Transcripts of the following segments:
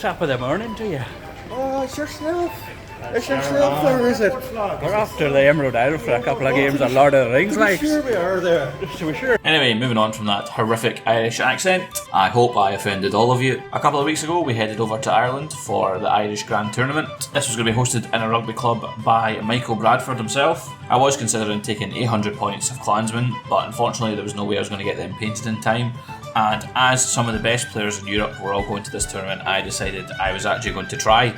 Top of the morning to you. Oh, it's yourself. It's yourself there, is it? We're after the Emerald Isle for a couple of games of Lord of the Rings, like. Sure we are there. Sure. Anyway, moving on from that horrific Irish accent, I hope I offended all of you. A couple of weeks ago, we headed over to Ireland for the Irish Grand Tournament. This was going to be hosted in a rugby club by Michael Bradford himself. I was considering taking 800 points of Klansmen, but unfortunately there was no way I was going to get them painted in time. And as some of the best players in Europe were all going to this tournament, I decided I was actually going to try.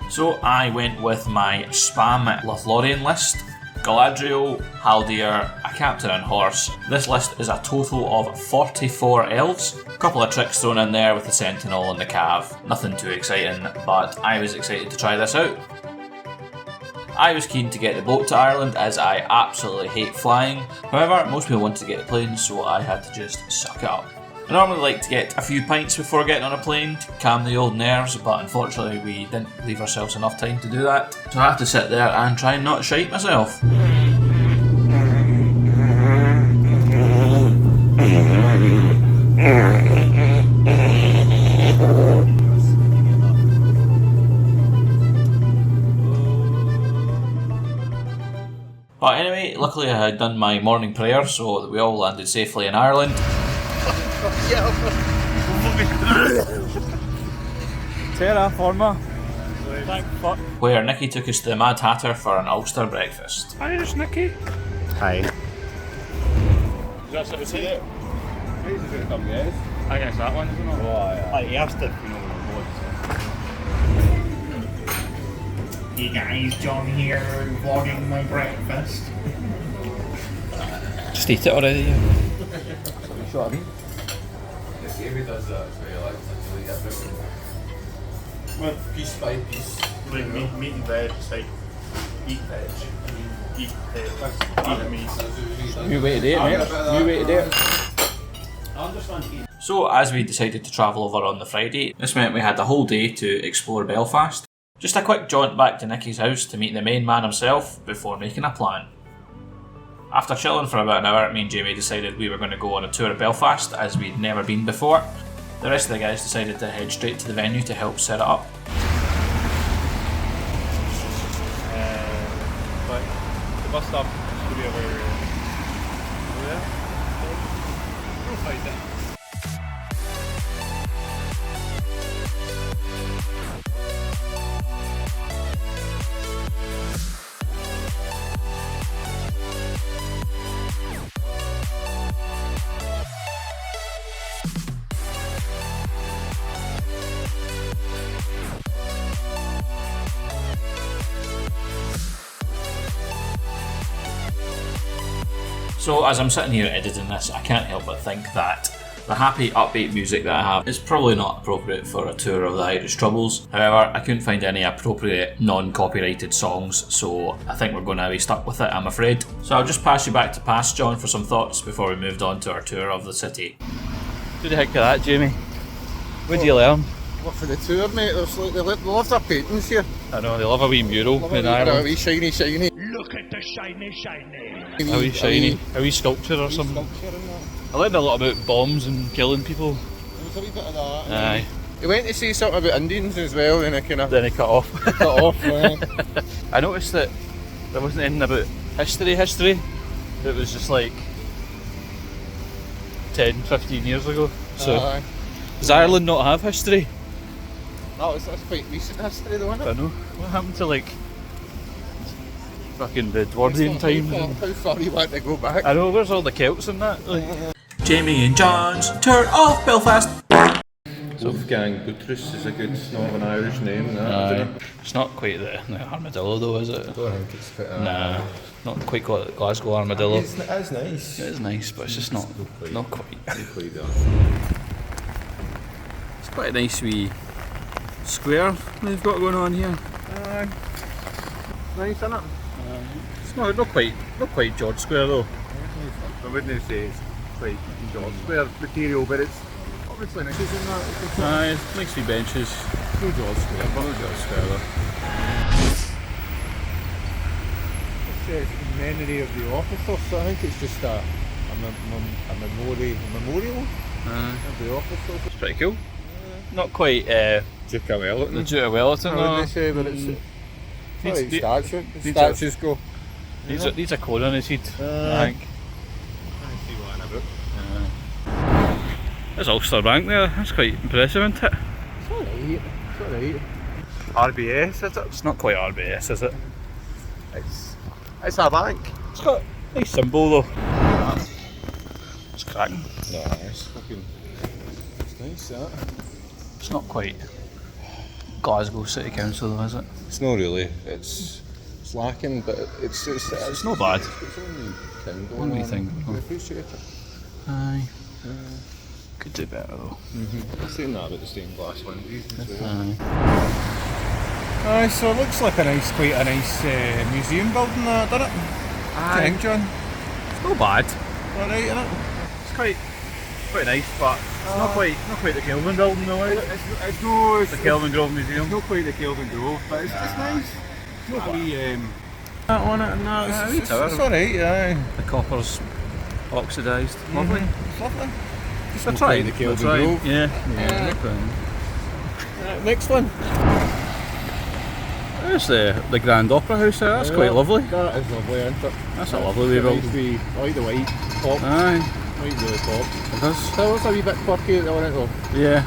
So I went with my spam Lothlorien list: Galadriel, Haldir, a captain and horse. This list is a total of 44 elves. A couple of tricks thrown in there with the Sentinel and the Cav. Nothing too exciting, but I was excited to try this out. I was keen to get the boat to Ireland as I absolutely hate flying. However, most people wanted to get the plane, so I had to just suck it up. I normally like to get a few pints before getting on a plane to calm the old nerves, but unfortunately we didn't leave ourselves enough time to do that. So I have to sit there and try and not shite myself. But anyway, luckily I had done my morning prayer so that we all landed safely in Ireland. Terra forma. Thank fuck. Where Nicky took us to the Mad Hatter for an Ulster breakfast. Irish Nicky. Hi. Is that what it's here? Who's going to come, guys? I guess that one, isn't it? Oh, yeah. He asked if you know what. Hey guys, John here, vlogging my breakfast. Just eat it already. Yeah. Sure, I mean. Every does that, so you like to eat everything. Well, Piece by piece. like meat and veg, it's like eat veg, eat meat. You wait a day, mate. You wait a day. I understand eat. So as we decided to travel over on the Friday, this meant we had the whole day to explore Belfast. Just a quick jaunt back to Nicky's house to meet the main man himself before making a plan. After chilling for about an hour, me and Jamie decided we were going to go on a tour of Belfast as we'd never been before. The rest of the guys decided to head straight to the venue to help set it up. The bus stop should be over there. We'll find it. So as I'm sitting here editing this, I can't help but think that the happy, upbeat music that I have is probably not appropriate for a tour of the Irish Troubles. However, I couldn't find any appropriate non-copyrighted songs, so I think we're going to be stuck with it, I'm afraid. So I'll just pass you back to Past John for some thoughts before we moved on to our tour of the city. What do you think of that, Jamie? Where'd you learn? What for the tour, mate? There's like, they love their paintings here. I know, they love a wee mural in A Ireland. wee shiny. Look at the shiny. A wee shiny, a wee sculpture or something. Sculpture and that. I learned a lot about bombs and killing people. There was a wee bit of that. Aye. He went to say something about Indians as well, and I kind of Then he cut off. cut off. I noticed that there wasn't anything about history. It was just like 10, 15 years ago. So, Aye. does Ireland not have history? That's quite recent history though, isn't I it? don't know. What happened to like fucking the Edwardian times? How far you want to go back? I know, where's all the Celts and that? Like, Jamie and John's tour of Belfast. Wolfgang Buttress is a good Northern Irish name. it's not quite the armadillo though, is it? I don't think it's quite Nah, not quite Glasgow armadillo. It's nice. It is nice, but it's just not quite. Equally done. It's quite a nice wee square they've got going on here. Nice, isn't it? It's not quite George Square though. I wouldn't say it's quite George Square material, but it's obviously nice, isn't it? Aye, it's nice wee benches. No George Square, but No George Square though. it says in memory of the officers, so I think it's just a memorial Aye. of the officers. It's pretty cool. Not quite Duke of Wellington. The Duke of Wellington. I wouldn't say, but it's Needs- statue. The needs statues go. Needs a cone on his head, I think. I see one about. There's Ulster Bank there. That's quite impressive, isn't it? It's alright. It's alright. RBS, is it? It's not quite RBS, is it? It's a bank. It's got a nice symbol though. It's cracking. No, it's fucking. It's nice, that. It's not quite Glasgow City Council though, is it? It's not really. It's lacking, but it's not bad. It's only thing What going do you on. think? I appreciate it. Aye. Could do better though. Saying that about the stained glass windows as well. Aye. So it looks like quite a nice museum building, doesn't it? What do you think, John? It's not bad. Alright, isn't it? It's quite nice, but it's not quite the Kelvin building though, is it? It's no, The Kelvin Grove Museum. It's not quite the Kelvin Grove, but it's nice. It's not quite, That on it and that. it's alright, yeah. The copper's oxidised. Lovely. It's lovely. Just a try. The Kelvin Grove. Yeah. Next one. There's the Grand Opera House there. That's quite lovely. That is lovely, isn't it? That's a lovely wee building. I like the white top. Aye. White really top. It does. That was a wee bit quirky on it though. Yeah.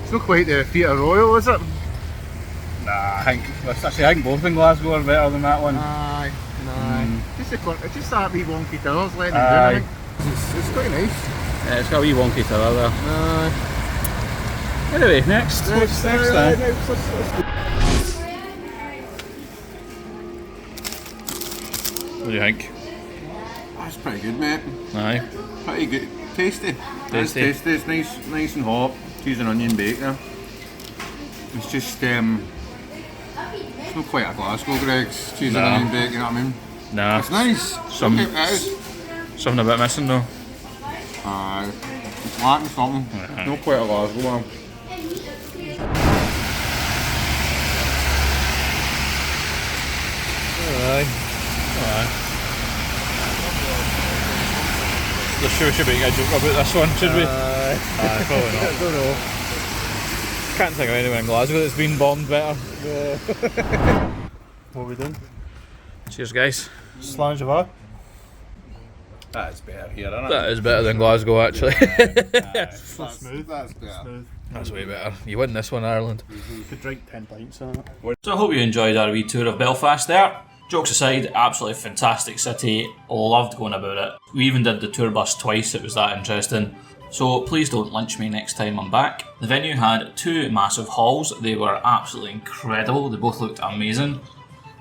It's not quite the Theatre Royal, is it? Nah, I think both in Glasgow are better than that one. Aye, aye. It's just that wee wonky towers letting Aye. them do, I think. It's quite nice. Yeah, it's got a wee wonky tower there. Anyway, next. What's next then? What do you think? That's pretty good, mate. Aye. Pretty good. Tasty. It's Tasty. tasty. It's nice and hot. Cheese and onion bake there. It's just it's not quite a Glasgow Greg's cheese and Nah. onion bake, you know what I mean? Nah. It's nice. Some- Okay, it is. Something a bit missing though. It's lacking something. Not quite a Glasgow one. We should make a joke about this one, should we? Probably not. I don't know. Can't think of anyone in Glasgow that's been bombed better. What are we doing? Cheers, guys. Slange of a. That's better here, isn't it? That is better than Glasgow, actually. That's smooth. That's better. That's way better. You win this one, Ireland. You could drink 10 pints on it. So I hope you enjoyed our wee tour of Belfast there. Jokes aside, absolutely fantastic city. Loved going about it. We even did the tour bus twice, it was that interesting. So please don't lynch me next time I'm back. The venue had 2 massive halls. They were absolutely incredible. They both looked amazing.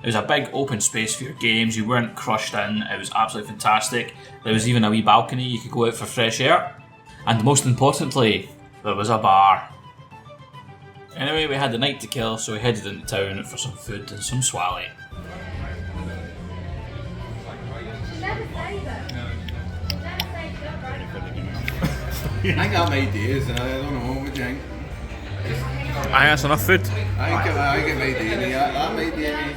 It was a big open space for your games. You weren't crushed in. It was absolutely fantastic. There was even a wee balcony you could go out for fresh air. And most importantly, there was a bar. Anyway, we had the night to kill, so we headed into town for some food and some swally. I got my ideas and I don't know, what do you think? Aye, that's enough food. I get my idea, that might be me.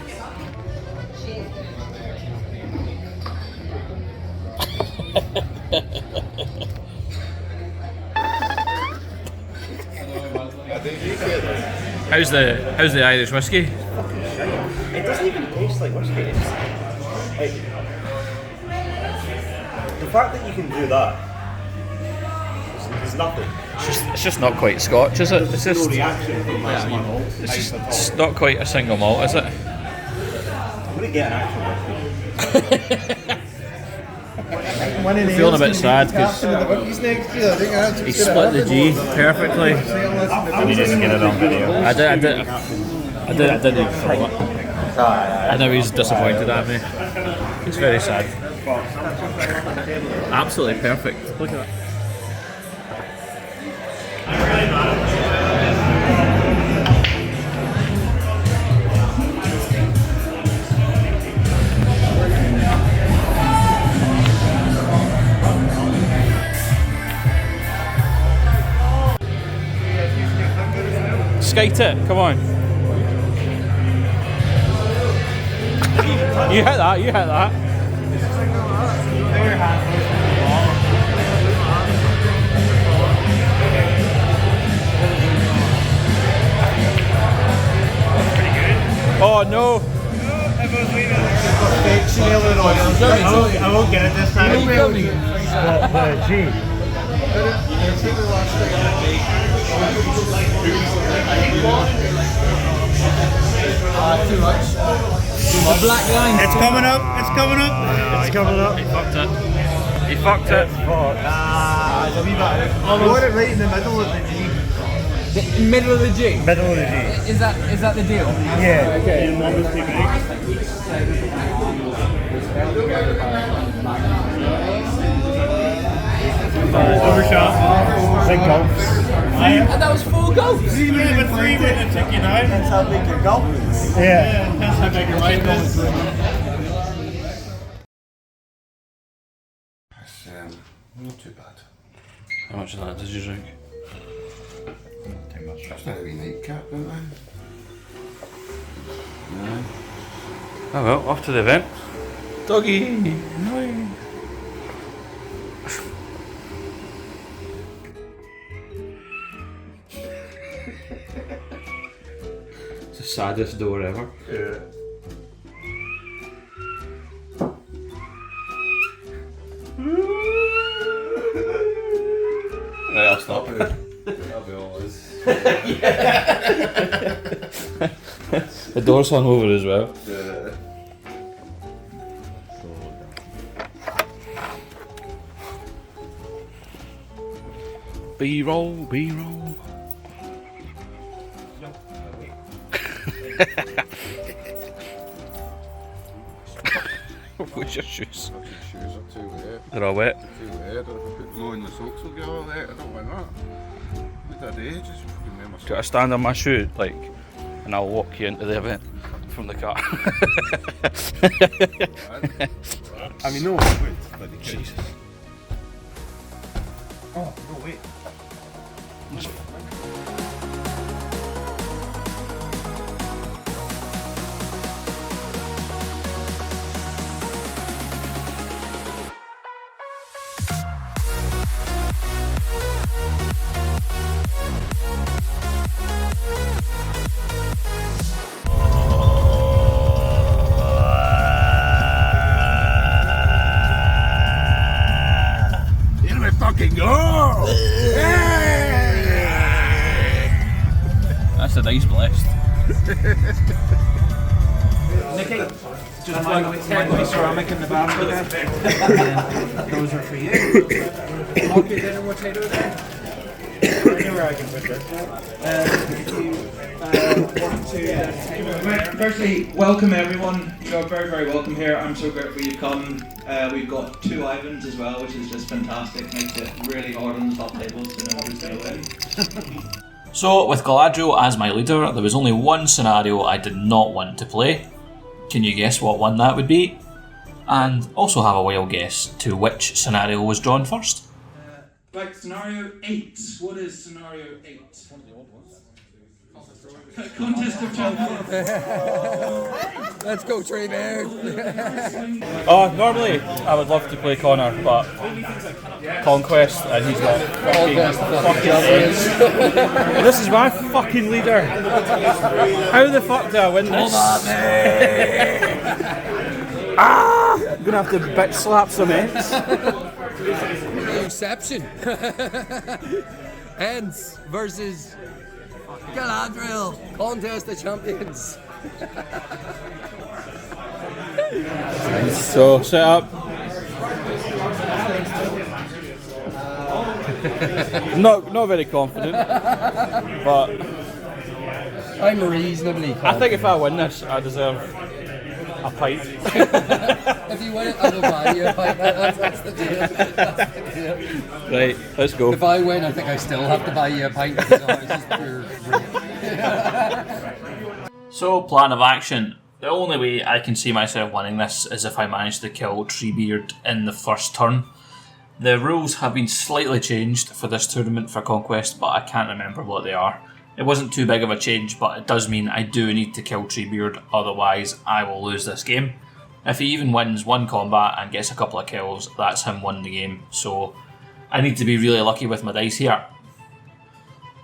How's the Irish whiskey? It doesn't even taste like whiskey. It's like the fact that you can do that is nothing. It's just not quite Scotch, is it? It's just No reaction from my malt. it's not quite a single malt, is it? I'm gonna get an actual whiskey. I'm feeling a bit sad because he split the G perfectly. You just get it on video. I didn't even throw it. I know he's disappointed at me. It's very sad. Absolutely perfect. Look at that. Skate it, come on. You hit that, you hit that. Oh no! I won't get it this time. Too much. The black line. It's coming up. It's coming up. It's coming up. He fucked it. He fucked it. I want it right in the middle of the G. The middle of the G. Middle of the G. Is that the deal? Yeah. Okay. Overshot. Big gulps. And that was 4 goals. 3 with a tick, you know? That's how big your gulp is. Yeah, that's how big your mind is. That's not too bad. How much of that did you drink? Too much. That's not a wee nightcap, don't they? No. Oh well, off to the event. Doggy! No. It's the saddest door ever. Yeah. Right, I'll stop. That'll be all this. The door's hung over as well. Yeah. B-roll, B-roll. What's your shoes? Fucking shoes are too wet. They're all wet. Too wet. If I put them on, the socks will get all wet. I don't want that. What did I do? Just fucking wear my socks. Got to stand on my shoe, like, and I'll walk you into the event from the car. I mean, no, wait. Jesus. Oh, no, wait. Here we fucking go! That's a nice blessed. Nicky, just one ceramic in the basket there. Those are for you. Okay, then what's it there? Anywhere I can put this. Firstly, welcome everyone. You're very, very welcome here. I'm so grateful you've come. We've got 2 Ivans as well, which is just fantastic. Makes it really hard on the top tables to know who's going to win. So, with Galadriel as my leader, there was only one scenario I did not want to play. Can you guess what one that would be? And also have a wild guess to which scenario was drawn first. Right, scenario 8. What is scenario 8? Contest of Champions. Let's go, Trey Bear. Normally I would love to play Connor, but Conquest, and he's got fucking eggs. This is my fucking leader. How the fuck do I win this? I'm gonna have to bitch slap some eggs. Inception. Ends versus Galadriel. Contest of Champions. So set up. Not very confident, but I'm reasonably I think if I win this, I deserve a pint. If you win it, I will buy you a pint. That's the deal. That's the deal. Right, let's go. If I win, I think I still have to buy you a pint because ours is pure. So, plan of action. The only way I can see myself winning this is if I manage to kill Treebeard in the first turn. The rules have been slightly changed for this tournament for Conquest, but I can't remember what they are. It wasn't too big of a change, but it does mean I do need to kill Treebeard, otherwise I will lose this game. If he even wins one combat and gets a couple of kills, that's him winning the game, so I need to be really lucky with my dice here.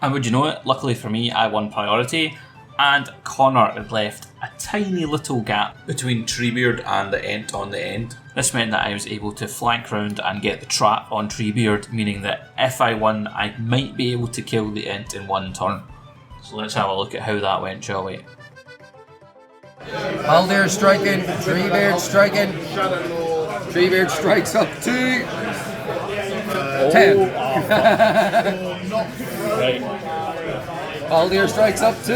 And would you know it, luckily for me, I won priority, and Connor had left a tiny little gap between Treebeard and the Ent on the end. This meant that I was able to flank round and get the trap on Treebeard, meaning that if I won, I might be able to kill the Ent in one turn. So let's have a look at how that went, shall we? Haldir striking, Treebeard striking. Treebeard strikes up to 10. Right. Haldir strikes up to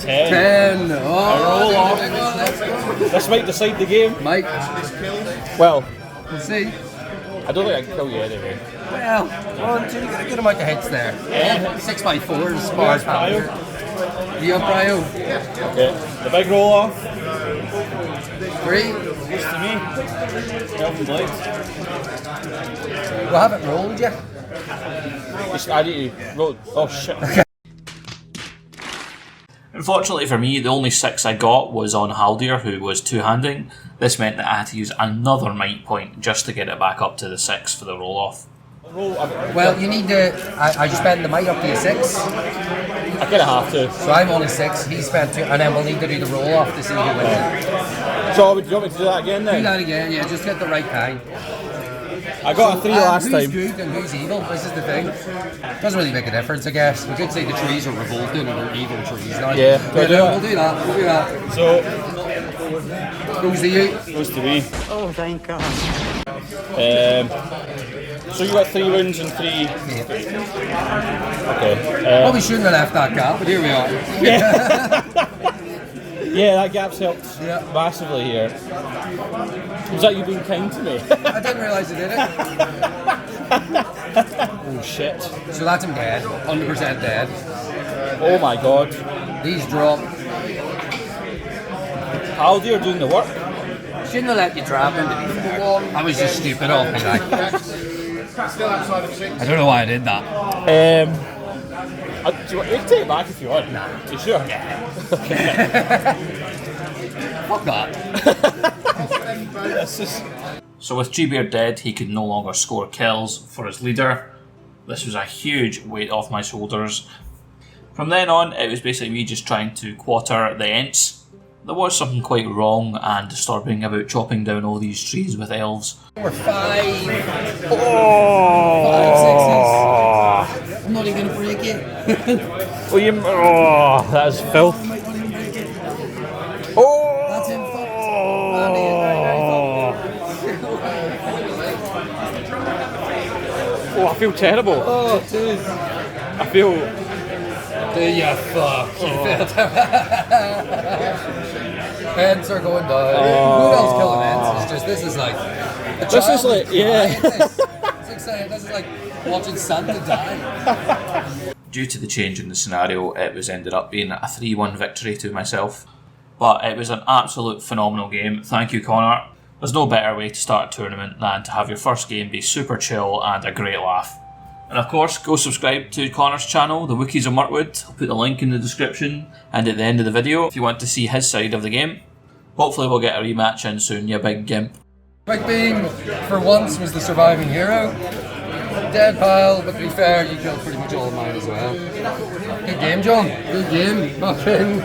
10. 10. Oh, roll off. let's go. This might decide the game. Mike, Well, we'll see. I don't think I can kill you anyway. Well, 1, 2, get a good amount of hits there. 6x4 is Where's smart. Do you have Brio? Okay. The big roll off. 3. Goes to me. Elven Blades. We haven't rolled yet. I need to roll. Oh shit. Unfortunately for me, the only 6 I got was on Haldir, who was two-handing. This meant that I had to use another might point just to get it back up to the 6 for the roll-off. Well, you need to. I just spent the might up to a 6. I kind of have to. So I'm on a 6, he spent 2, and then we'll need to do the roll off to see who wins. So, do you want me to do that again then? Do that again, yeah, just get the right kind. I got a 3 last who's time. Who's good and who's evil? This is the thing. Doesn't really make a difference, I guess. We could say the trees are revolting and they're evil trees now. Yeah, we'll do that. We'll do that. So, Goes to you. goes to me. Oh, thank God. So you got 3 wounds and 3. Yeah. Okay. Probably shouldn't have left that gap, but here we are. Yeah, that gap's helped Yeah. massively here. Was that you being kind to me? I didn't realise I did it. Oh shit. So that's him dead. 100% dead. Oh my god. These drop. Haldir doing the work. Shouldn't have let you trap him, to be fair. I was just stupid off me, like. I don't know why I did that. Do you want me to take it back if you want? Nah. You sure? Fuck that. That's just... So with Treebeard dead, he could no longer score kills for his leader. This was a huge weight off my shoulders. From then on, it was basically me just trying to quarter the Ents. There was something quite wrong and disturbing about chopping down all these trees with elves. We're 5. Oh! 5 6s. I'm not even gonna break it. Oh, that is filth. Oh! That's him. Oh, I feel terrible. Oh, dude. I feel... Do you fuck? Ents are going down. Who else killing ents? It's just, this is like... This is like, yeah. It's like saying, this is like watching Santa die. Due to the change in the scenario, it was ended up being a 3-1 victory to myself. But it was an absolute phenomenal game. Thank you, Connor. There's no better way to start a tournament than to have your first game be super chill and a great laugh. And of course, go subscribe to Connor's channel, the Wookies of Mirkwood. I'll put the link in the description and at the end of the video if you want to see his side of the game. Hopefully we'll get a rematch in soon, you big gimp. Big Beam, for once, was the surviving hero. Dead pile, but to be fair, you killed pretty much all of mine as well. Good game, John. Good game. Fucking.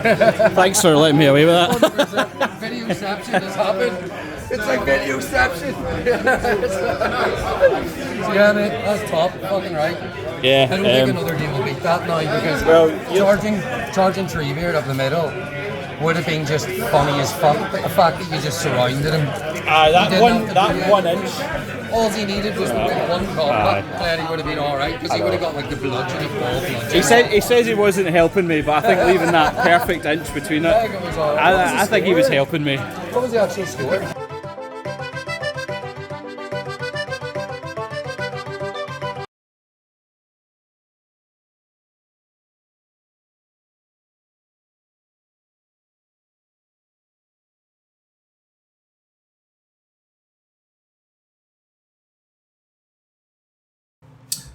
Thanks for letting me away with that. Videoception has happened. It's like videoception. So yeah, mate, that's top. Fucking right. Yeah. I don't think another game will beat that now because charging Treebeard up the middle would have been just funny as fuck. The fact that you just surrounded him. That 1 inch. All he needed was one combat player, he would have been alright because he would have got like the bludgeon of ball bludgeon. He says he wasn't helping me, but I think leaving that perfect inch between it, I think he was helping me. What was the actual score?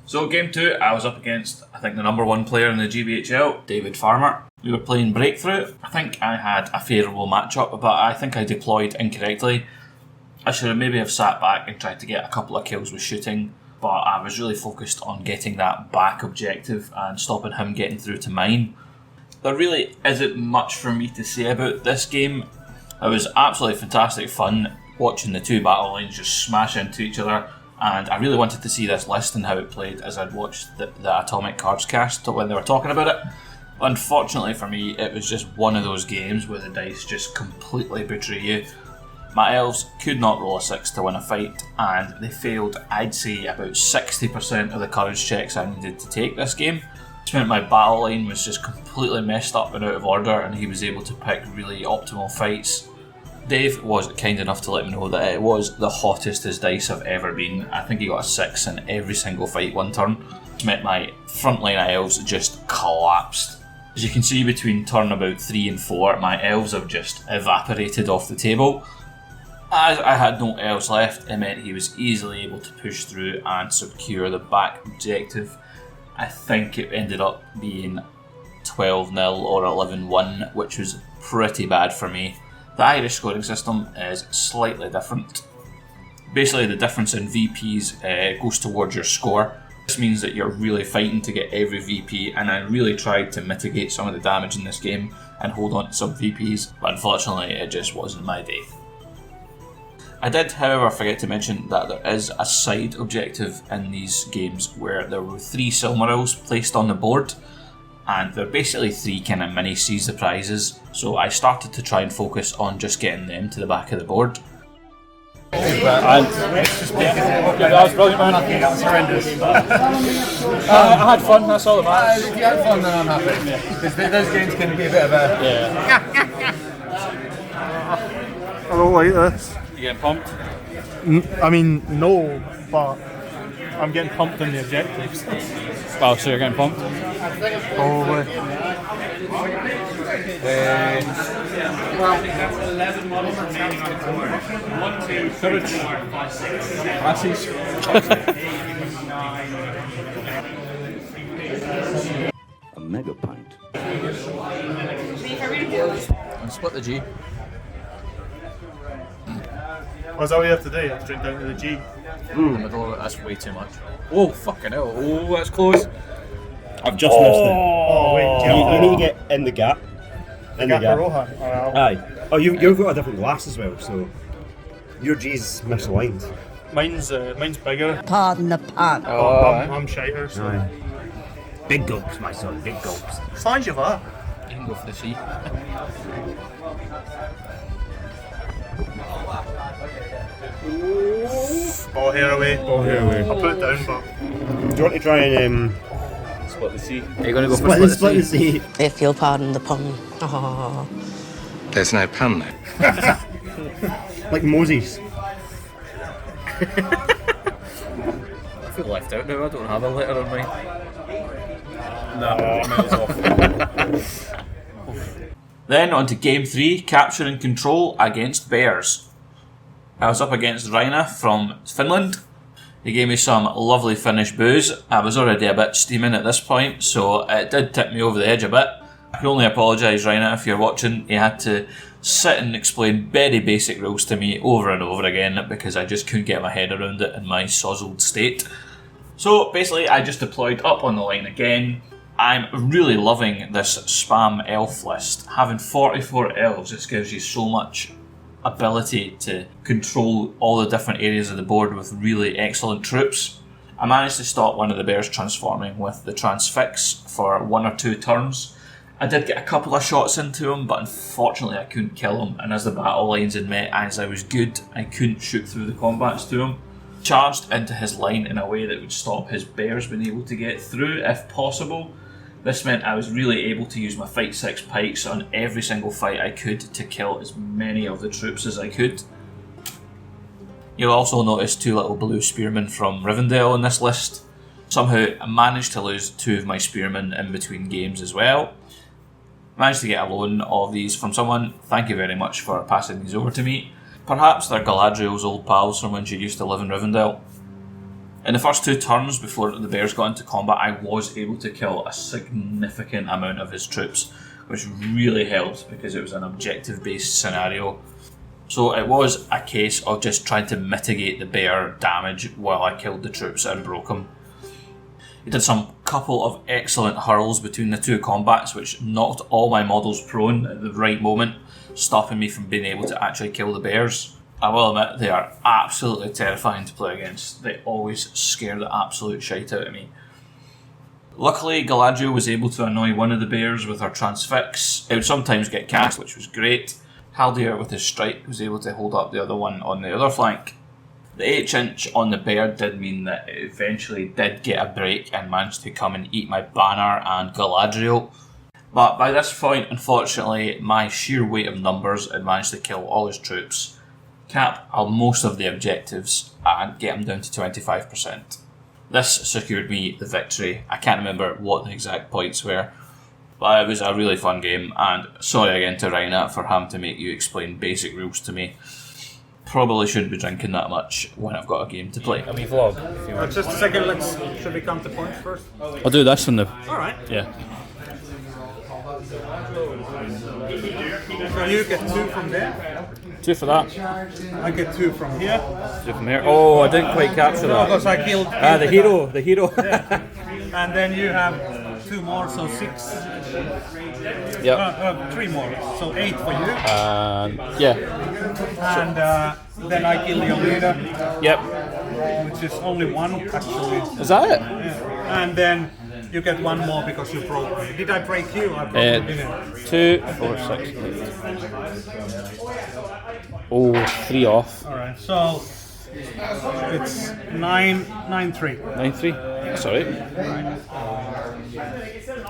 So game 2, I was up against, I think, the number 1 player in the GBHL, David Farmer. We were playing Breakthrough. I think I had a favourable matchup, but I think I deployed incorrectly. I should have maybe have sat back and tried to get a couple of kills with shooting, but I was really focused on getting that back objective and stopping him getting through to mine. There really isn't much for me to say about this game. It was absolutely fantastic fun watching the two battle lines just smash into each other, and I really wanted to see this list and how it played as I'd watched the Atomic Cards cast when they were talking about it. Unfortunately for me, it was just one of those games where the dice just completely betray you. My elves could not roll a 6 to win a fight, and they failed, I'd say, about 60% of the courage checks I needed to take this game. Which meant my battle line was just completely messed up and out of order, and he was able to pick really optimal fights. Dave was kind enough to let me know that it was the hottest his dice have ever been. I think he got a 6 in every single fight one turn, which meant my frontline elves just collapsed. As you can see, between turn about 3 and 4, my elves have just evaporated off the table. As I had no elves left, it meant he was easily able to push through and secure the back objective. I think it ended up being 12-0 or 11-1, which was pretty bad for me. The Irish scoring system is slightly different. Basically, the difference in VPs goes towards your score. This means that you're really fighting to get every VP, and I really tried to mitigate some of the damage in this game and hold on to some VPs, but unfortunately it just wasn't my day. I did, however, forget to mention that there is a side objective in these games where there were 3 Silmarils placed on the board, and they're basically 3 kind of mini seize the prizes, so I started to try and focus on just getting them to the back of the board. That was brilliant, man. That was horrendous. I had fun, that's all that matters. If you had fun, then I'm happy. Because those games can be a bit of a... I don't like this. You getting pumped? I mean, no, but I'm getting pumped in the objectives. Well, so you're getting pumped? Probably. A mega pint. And split the G. Was that what you have to do? You have to drink down to the G. In the middle of it, that's way too much. Oh, fucking hell. Oh, that's close. I've just missed it. Oh, wait, You need to get in the gap. In the gap. Rohan. Aye. Oh, you've got a different glass as well, so your G's misaligned. Mine's bigger. Pardon the pun. I'm shiter, so. Aye. Big gulps, my son, big gulps. Size of that. You can go for the C. Ball hair away. I'll put it down, but. Do you want to try and Split the C. Are you going to go for split the C? If you'll pardon the pun. Oh. There's no pan now. Like Moses. I feel left out now, I don't have a letter on mine. Then on to game 3, capture and control against bears. I was up against Raina from Finland. He gave me some lovely Finnish booze. I was already a bit steaming at this point, so it did tip me over the edge a bit. I can only apologise, Raina, if you're watching. He had to sit and explain very basic rules to me over and over again because I just couldn't get my head around it in my sozzled state. So basically I just deployed up on the line again. I'm really loving this spam elf list. Having 44 elves just gives you so much ability to control all the different areas of the board with really excellent troops. I managed to stop one of the bears transforming with the transfix for 1 or 2 turns. I did get a couple of shots into him, but unfortunately I couldn't kill him, and as the battle lines had met, as I was good, I couldn't shoot through the combats to him. Charged into his line in a way that would stop his bears being able to get through if possible. This meant I was really able to use my Fight 6 pikes on every single fight I could to kill as many of the troops as I could. You'll also notice 2 little blue spearmen from Rivendell in this list. Somehow I managed to lose 2 of my spearmen in between games as well. Managed to get a loan of these from someone. Thank you very much for passing these over to me. Perhaps they're Galadriel's old pals from when she used to live in Rivendell. In the first 2 turns before the bears got into combat, I was able to kill a significant amount of his troops, which really helped because it was an objective-based scenario. So it was a case of just trying to mitigate the bear damage while I killed the troops and broke them. He did some couple of excellent hurls between the two combats, which knocked all my models prone at the right moment, stopping me from being able to actually kill the bears. I will admit, they are absolutely terrifying to play against. They always scare the absolute shite out of me. Luckily, Galadriel was able to annoy one of the bears with her transfix. It would sometimes get cast, which was great. Haldir with his strike was able to hold up the other one on the other flank. The 8-inch on the bear did mean that it eventually did get a break and managed to come and eat my banner and Galadriel. But by this point, unfortunately, my sheer weight of numbers had managed to kill all his troops, cap most of the objectives, and get him down to 25%. This secured me the victory. I can't remember what the exact points were, but it was a really fun game, and sorry again to Rhina for having to make you explain basic rules to me. Probably shouldn't be drinking that much when I've got a game to play. A wee vlog, if you want. Just a second, should we count the points first? I'll do this one though. Alright. Yeah. So you get 2 from there. 2 for that. I get 2 from here. 2 from here. Oh, I didn't quite capture that. Because I killed the hero. The hero. Yeah. And then you have 2 more, so 6. Yep. 3 more, so 8 for you. Yeah. And then I kill your leader. Yep. Which is only 1 actually. Is that it? Yeah. And then you get 1 more because you broke me. Did I break you? I probably didn't. 2, 4, 6, 8. Oh, 3 off. Alright, so it's 9-3. 9-3. That's alright.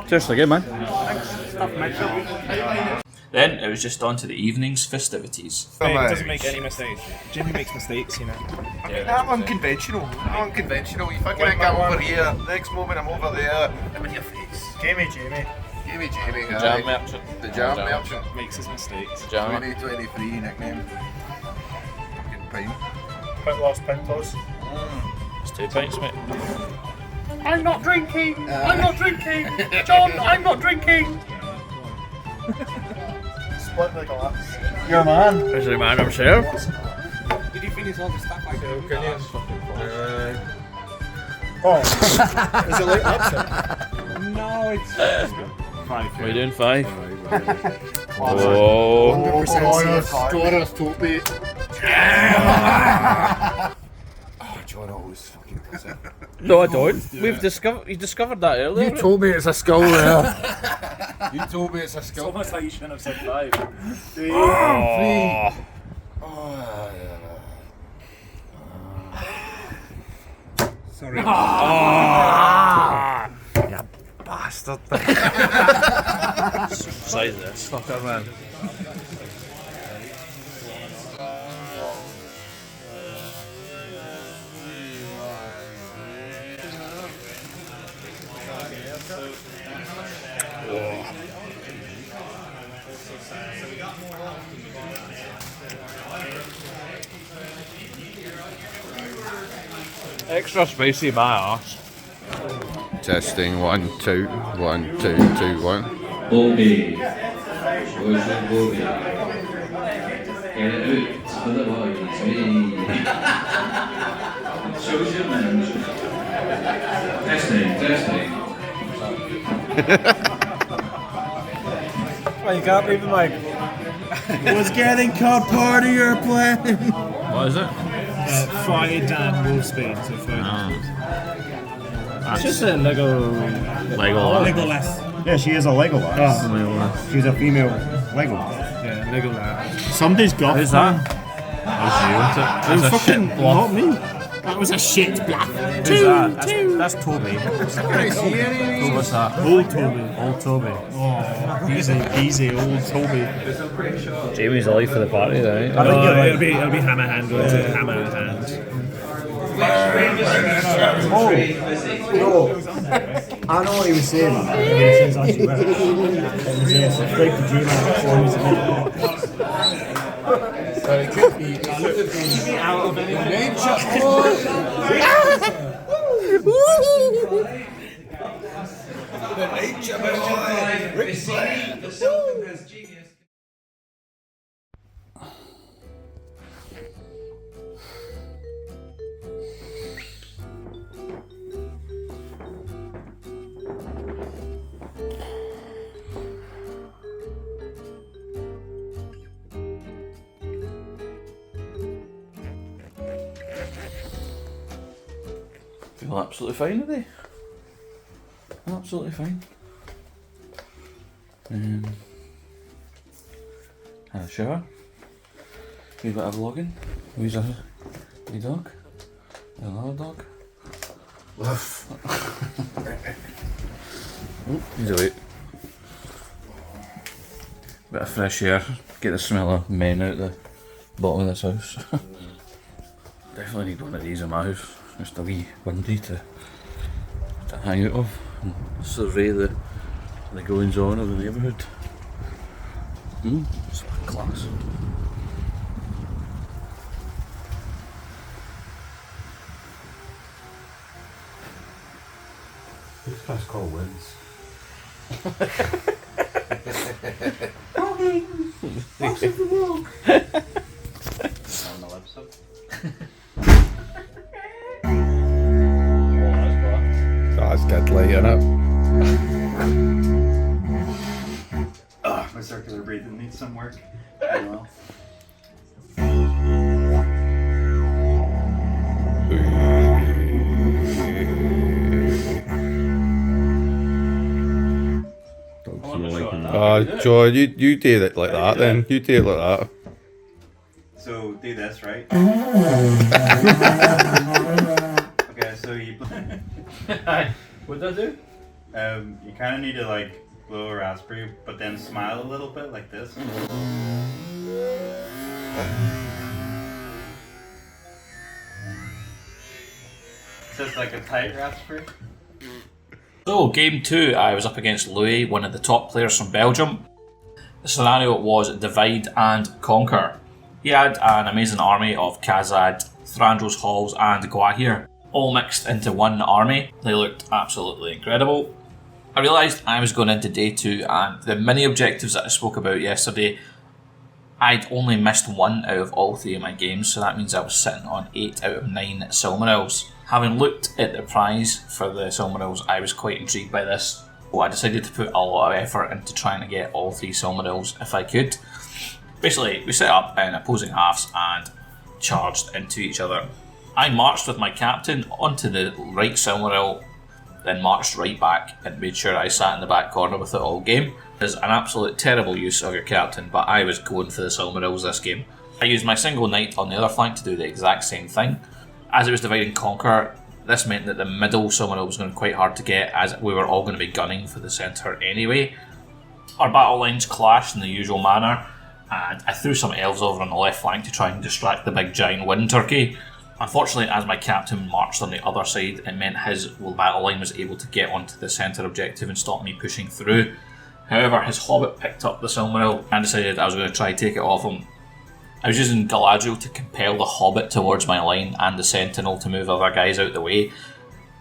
Cheers again, man. Thanks. Tough matchup. Then it was just on to the evening's festivities. He doesn't make any mistakes. Jimmy makes mistakes, you know. I'm unconventional. You fucking ain't got over here. Next moment I'm over there. I'm in your face. Jamie. Jamie. The Jam Merchant. The Jam Merchant makes his mistakes. 2023 nickname. Fucking pint. Quite lost Pintos. It's 2 pints, mate. I'm not drinking! I'm not drinking! John, I'm not drinking! Split the glass. You're a man. Is the man himself? Did you finish all the stuff I did? Oh. Is it like upset? No, it's 5. What are you doing, 5? Oh. 100% Scorers Toby. Oh, John always fucking does it. No, I don't. You discovered that earlier. You told me it's a skull there. You told me it's a skull. It's almost like you shouldn't have said 5. 3. Oh. Oh, Sorry. You bastard. Size this. Fucker, man. Extra spicy, my arse. Testing 1, 2, 1, 2, 2, 1. Bobby. Where's the Bobby? Get it out for the boys, me. Shows your man. Testing. Well, you can't leave the mic. Was getting caught part of your plan. What is it? Fried and Wolfsbane. So It's just a Lego. Legolas. Yeah, she is a Legolas. Oh. She's a female Lego. Yeah, Legolas. Somebody's got Who's that? It was fucking not me. That was a shit bluff. Who's that? That's Toby. What's that? Old Toby. Oh, Easy, old Toby. Jamie's the life of the party, right? it'll be hammer hand going to hammer hand. I know what he was saying. It says actually where it was subscribe to Gmail before he It could be out of any nature. Well, absolutely fine, are they? Absolutely fine. Had a shower. Wee bit of vlogging. Wee dog. Another dog. Woof. Oh, he's away. Bit of fresh air. Get the smell of men out the bottom of this house. Definitely need one of these in my house. Just a wee windy to hang out of and survey the goings on of the neighbourhood. It's class. Who's past call wins? That's good light in it. My circular breathing needs some work. Well. Joe, you do it like that then. You do it like that. So do this, right? Okay, so you. What did I do? You kind of need to like blow a raspberry, but then smile a little bit like this. So it's like a tight raspberry. So, game 2, I was up against Louis, one of the top players from Belgium. The scenario was divide and conquer. He had an amazing army of Khazad, Thranduil's Halls and Gwahir, all mixed into one army. They looked absolutely incredible. I realised I was going into day 2 and the mini objectives that I spoke about yesterday, I'd only missed 1 out of all 3 of my games, so that means I was sitting on 8 out of 9 Silmarils. Having looked at the prize for the Silmarils, I was quite intrigued by this. So I decided to put a lot of effort into trying to get all 3 Silmarils if I could. Basically, we set up in opposing halves and charged into each other. I marched with my captain onto the right Silmaril, then marched right back and made sure I sat in the back corner with it all game. It is an absolute terrible use of your captain, but I was going for the Silmarils this game. I used my single knight on the other flank to do the exact same thing. As it was divide and conquer, this meant that the middle Silmaril was going to be quite hard to get, as we were all going to be gunning for the centre anyway. Our battle lines clashed in the usual manner, and I threw some elves over on the left flank to try and distract the big giant wind turkey. Unfortunately, as my captain marched on the other side, it meant his battle line was able to get onto the centre objective and stop me pushing through. However, his hobbit picked up the Silmaril and decided I was going to try to take it off him. I was using Galadriel to compel the hobbit towards my line and the sentinel to move other guys out the way,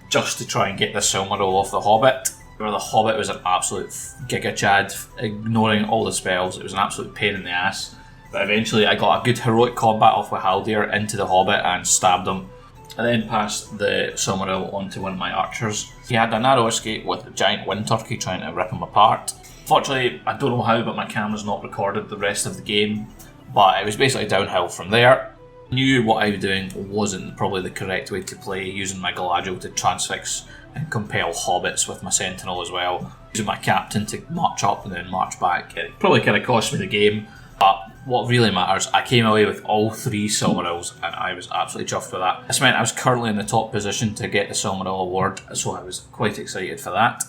just to try and get the Silmaril off the hobbit. Where the hobbit was an absolute giga-chad, ignoring all the spells. It was an absolute pain in the ass. But eventually I got a good heroic combat off with Haldir into the hobbit and stabbed him. I then passed the Silmaril onto one of my archers. He had a narrow escape with the giant wind turkey trying to rip him apart. Fortunately, I don't know how, but my camera's not recorded the rest of the game. But it was basically downhill from there. I knew what I was doing wasn't probably the correct way to play, using my Galadriel to transfix and compel hobbits with my sentinel as well. Using my captain to march up and then march back. It probably kind of cost me the game, but what really matters, I came away with all 3 Silmarils and I was absolutely chuffed with that. This meant I was currently in the top position to get the Silmaril award, so I was quite excited for that.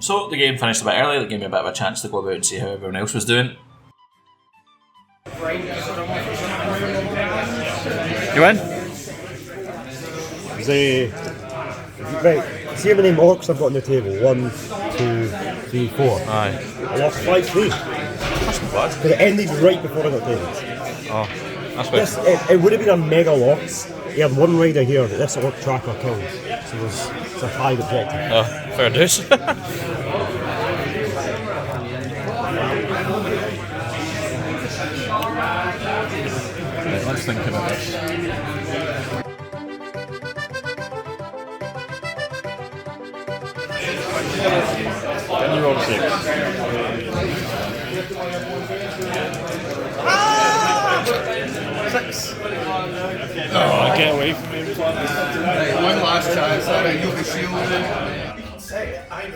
So the game finished a bit early. It gave me a bit of a chance to go about and see how everyone else was doing. You win? Right, see how many orcs I've got on the table? 1, 2, 3, 4. Aye. I lost 5-3. That's not bad. But it ended right before I got tabled. Oh, that's good. It would have been a mega loss. He had one rider here that this orc tracker killed. So it's a 5 objective. Oh, fair dues. Let's think about this. Can you roll 6? 6. Oh, get away from me. One last chance, you'll be shielded.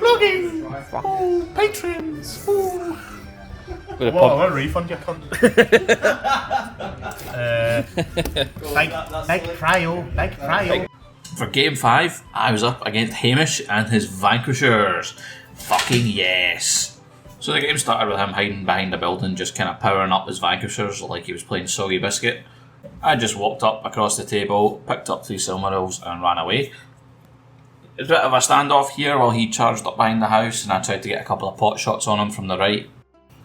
Looking for patrons. With a What pump. a refund, you cunt. Big cryo. For game 5, I was up against Hamish and his vanquishers. Fucking yes. So the game started with him hiding behind a building, just kind of powering up his vanquishers like he was playing Soggy Biscuit. I just walked up across the table, picked up 3 Silmarils and ran away. It was a bit of a standoff here while he charged up behind the house and I tried to get a couple of pot shots on him from the right.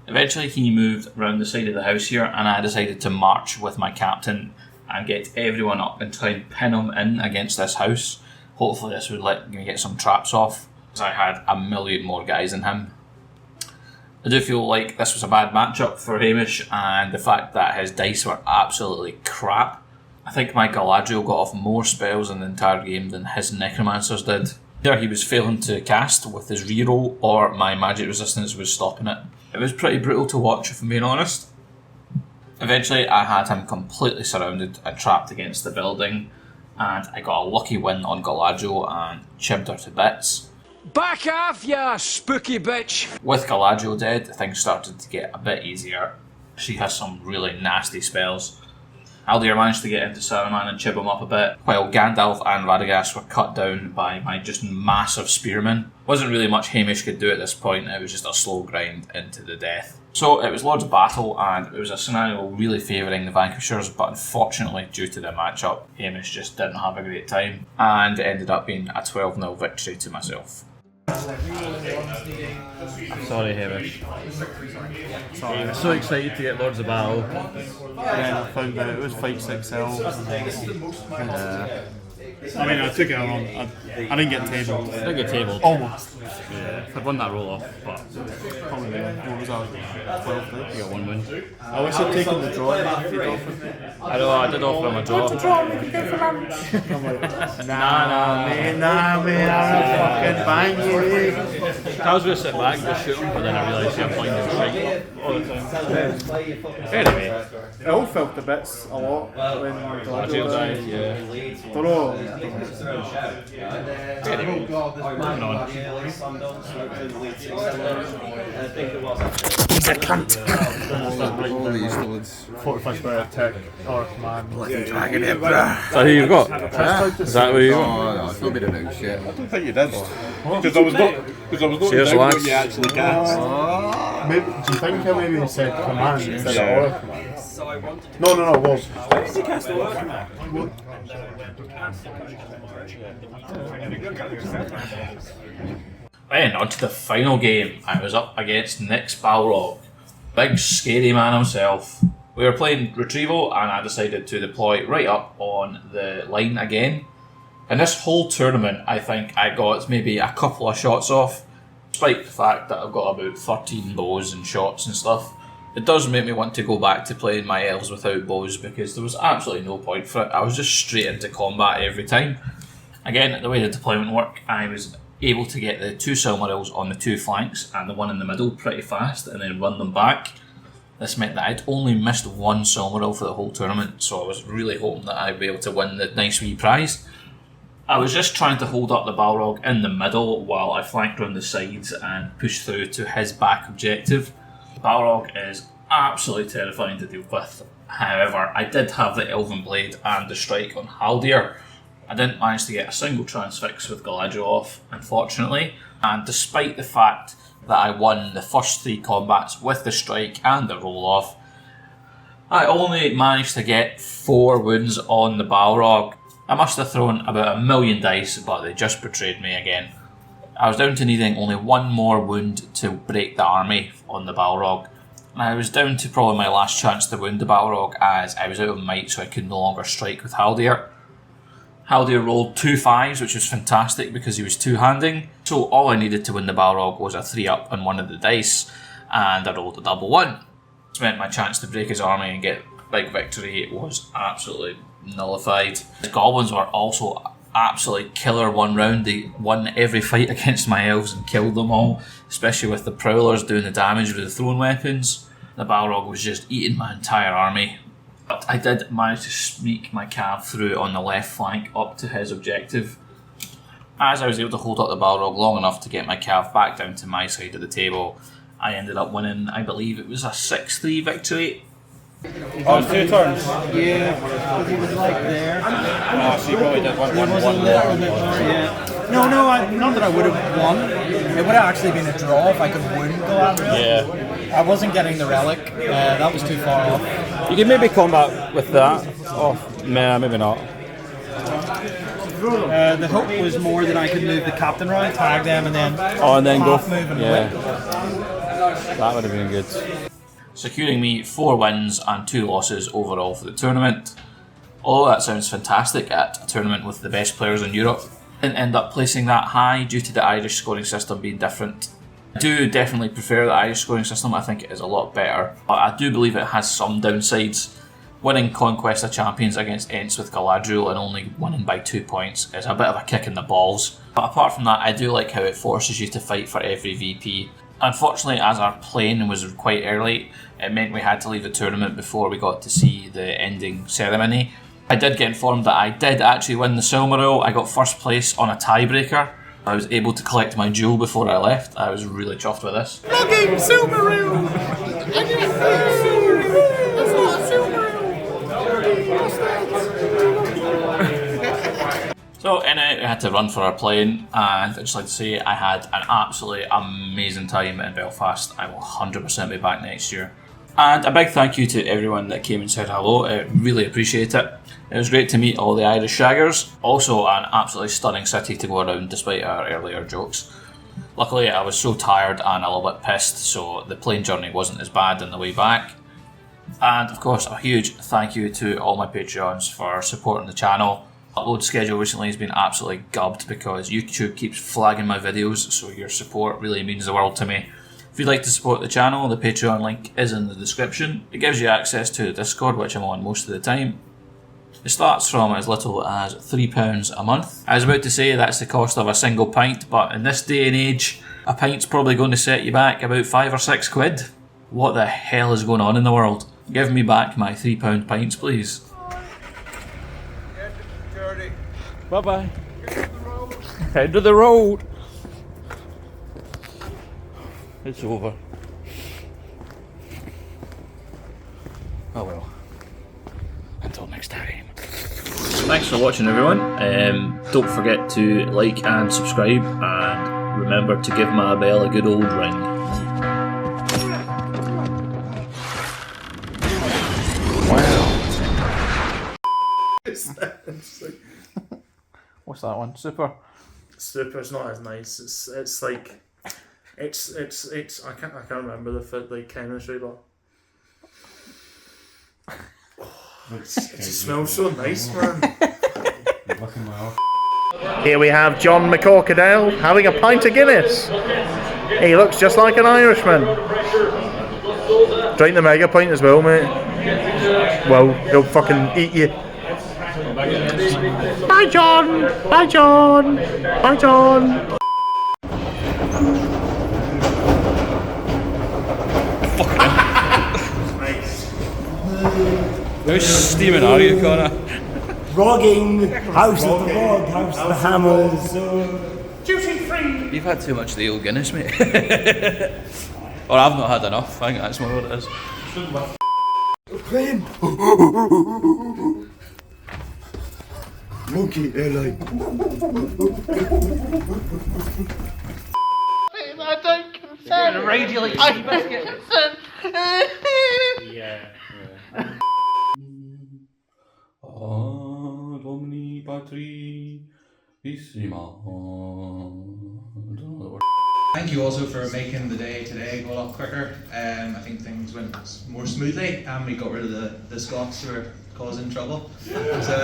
Eventually he moved round the side of the house here and I decided to march with my captain and get everyone up and try and pin him in against this house. Hopefully this would let me get some traps off, because I had a million more guys than him. I do feel like this was a bad matchup for Hamish, and the fact that his dice were absolutely crap. I think my Galadriel got off more spells in the entire game than his Necromancers did. Either he was failing to cast with his reroll, or my magic resistance was stopping it. It was pretty brutal to watch, if I'm being honest. Eventually I had him completely surrounded and trapped against the building, and I got a lucky win on Galadriel and chipped her to bits. Back off, ya spooky bitch! With Galadriel dead, things started to get a bit easier. She has some really nasty spells. Haldir managed to get into Saruman and chip him up a bit, while Gandalf and Radagast were cut down by my just massive spearmen. Wasn't really much Hamish could do at this point, it was just a slow grind into the death. So it was Lords of Battle, and it was a scenario really favouring the Vanquishers, but unfortunately due to the matchup, Hamish just didn't have a great time, and it ended up being a 12-0 victory to myself. Sorry, Hamish. I was so excited to get Lords of Battle. Then I found out it was Fight 6L. I mean, I took it along. I didn't get tabled. I didn't get tabled. Almost. Yeah, I'd won that roll off, but Probably, what was that? 12 days? you got 1 win. I wish I'd taken the draw. I know, I did offer him a draw. I'm like, nah, man, I'll fucking bang you. I was going to sit back and just shoot him, but then I realised I'm blind and strike all the time. Anyway. It all felt the bits a lot when Galadriel died, yeah. Don't know. Anyway, moving on. He's a cunt. All these loads. 45 Spirit Tech or Command. Bloody Dragon Emperor. Is that who you've got? Is that what you got? Oh, no, it's not been announced yet. I don't think you did. Because I was not Cheers, down lads. what you actually cast. Maybe, do you think I maybe said Command instead Yeah. of Aura Command? No, it was. Why did you cast the Aura? Then on to the final game. I was up against Nick's Balrog. Big scary man himself. We were playing Retrieval and I decided to deploy right up on the line again. In this whole tournament I think I got maybe a couple of shots off, despite the fact that I've got about 13 bows and shots and stuff. It does make me want to go back to playing my elves without bows because there was absolutely no point for it. I was just straight into combat every time. Again, the way the deployment worked, I was able to get the 2 Silmarils on the 2 flanks and the one in the middle pretty fast and then run them back. This meant that I'd only missed 1 Silmaril for the whole tournament, so I was really hoping that I'd be able to win the nice wee prize. I was just trying to hold up the Balrog in the middle while I flanked around the sides and pushed through to his back objective. Balrog is absolutely terrifying to deal with. However, I did have the Elven Blade and the strike on Haldir. I didn't manage to get a single transfix with Galadriel off, unfortunately, and despite the fact that I won the first 3 combats with the strike and the roll off, I only managed to get 4 wounds on the Balrog. I must have thrown about 1,000,000 dice, but they just betrayed me again. I was down to needing only 1 more wound to break the army on the Balrog. And I was down to probably my last chance to wound the Balrog as I was out of might, so I could no longer strike with Haldir. Haldir rolled 2 5s, which was fantastic because he was 2-handing, so all I needed to win the Balrog was a 3-up on one of the dice, and I rolled a double 1. This meant my chance to break his army and get a big victory was absolutely nullified. The goblins were also absolutely killer one round. They won every fight against my elves and killed them all, especially with the prowlers doing the damage with the thrown weapons. The Balrog was just eating my entire army. But I did manage to sneak my cav through on the left flank up to his objective. As I was able to hold up the Balrog long enough to get my cav back down to my side of the table, I ended up winning, I believe it was a 6-3 victory. On 2 turns? Yeah, because he was like there. Oh, so you probably did one more. Yeah. No, not that I would have won. It would have actually been a draw if I could win go after it. Yeah. I wasn't getting the relic. That was too far off. You could maybe combat with that. Oh, maybe not. The hope was more that I could move the captain round, tag them, and then go. Move and yeah. win. That would have been good. Securing me 4 wins and 2 losses overall for the tournament. Although that sounds fantastic at a tournament with the best players in Europe, I didn't end up placing that high due to the Irish scoring system being different. I do definitely prefer the Irish scoring system. I think it is a lot better, but I do believe it has some downsides. Winning Conquest of Champions against Ents with Galadriel and only winning by 2 points is a bit of a kick in the balls. But apart from that, I do like how it forces you to fight for every VP. Unfortunately, as our plane was quite early, it meant we had to leave the tournament before we got to see the ending ceremony. I did get informed that I did actually win the Silmaril. I got first place on a tiebreaker. I was able to collect my jewel before I left. I was really chuffed with this. Fucking Silmaril! It's not a Silmaril! So in it, we had to run for our plane, and I'd just like to say I had an absolutely amazing time in Belfast. I will 100% be back next year. And a big thank you to everyone that came and said hello. I really appreciate it. It was great to meet all the Irish shaggers. Also an absolutely stunning city to go around despite our earlier jokes. Luckily I was so tired and a little bit pissed, so the plane journey wasn't as bad on the way back. And of course a huge thank you to all my Patreons for supporting the channel. Upload schedule recently has been absolutely gubbed because YouTube keeps flagging my videos, so your support really means the world to me. If you'd like to support the channel, the Patreon link is in the description. It gives you access to the Discord, which I'm on most of the time. It starts from as little as £3 a month. I was about to say that's the cost of a single pint, but in this day and age, a pint's probably going to set you back about 5 or 6 quid. What the hell is going on in the world? Give me back my £3 pints, please. Bye bye. Head to the road. It's over. Oh well. Until next time. Thanks for watching, everyone. Don't forget to like and subscribe, and remember to give my bell a good old ring. Wow. What's that one? Super. Super's not as nice. It's like it's I can't remember the chemistry, but it smells so nice, man. Here we have John McCorkadale having a pint of Guinness. He looks just like an Irishman. Drink the mega pint as well, mate. Well, he'll fucking eat you. Bye, John. Bye, John. Bye, John. How steaming are you, Connor? Rogging, House of the Rog, House of the Hammers. Duty free. You've had too much of the old Guinness, mate. Or I've not had enough. I think that's more what it is. Plane. Monkey airline. I don't consent. Radially yeah. Domini Patri Thank you also for making the day today go a lot quicker. I think things went more smoothly and we got rid of the Scots who were causing trouble. So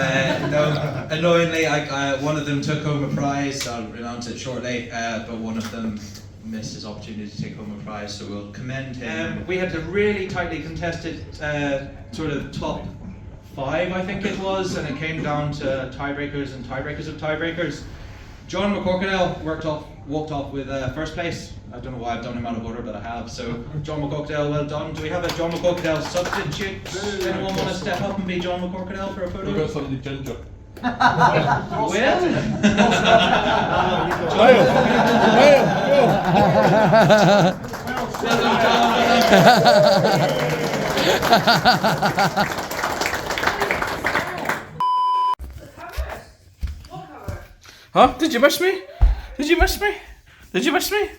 no, annoyingly, one of them took home a prize. I'll announce it shortly, but one of them missed his opportunity to take home a prize, so we'll commend him. We had a really tightly contested sort of top 5, I think it was, and it came down to tiebreakers and tiebreakers of tiebreakers. John McCorkadale walked off with first place. I don't know why I've done them out of order, but I have. So, John McCorkdale, well done. Do we have a John McCorkdale substitute? Does anyone want to step up and be John McCorkdale for a photo? We've got somebody ginger. Well, Huh? Did you miss me? Did you miss me? Did you miss me?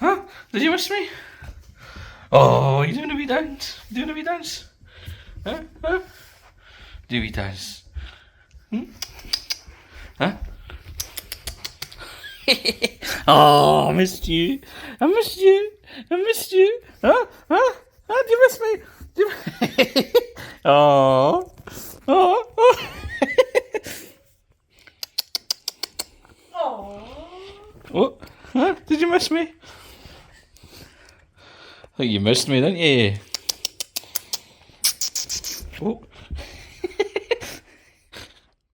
Huh? Did you miss me? Oh, you doing a wee dance? Doing a wee dance? Huh? Huh? Do a wee dance? Hmm? Huh? Oh, I missed you. I missed you. I missed you. Huh? Huh? Huh? Did you miss me? Did you... Oh. Oh. Oh. What? Huh? Did you miss me? I think you missed me, didn't you? Oh.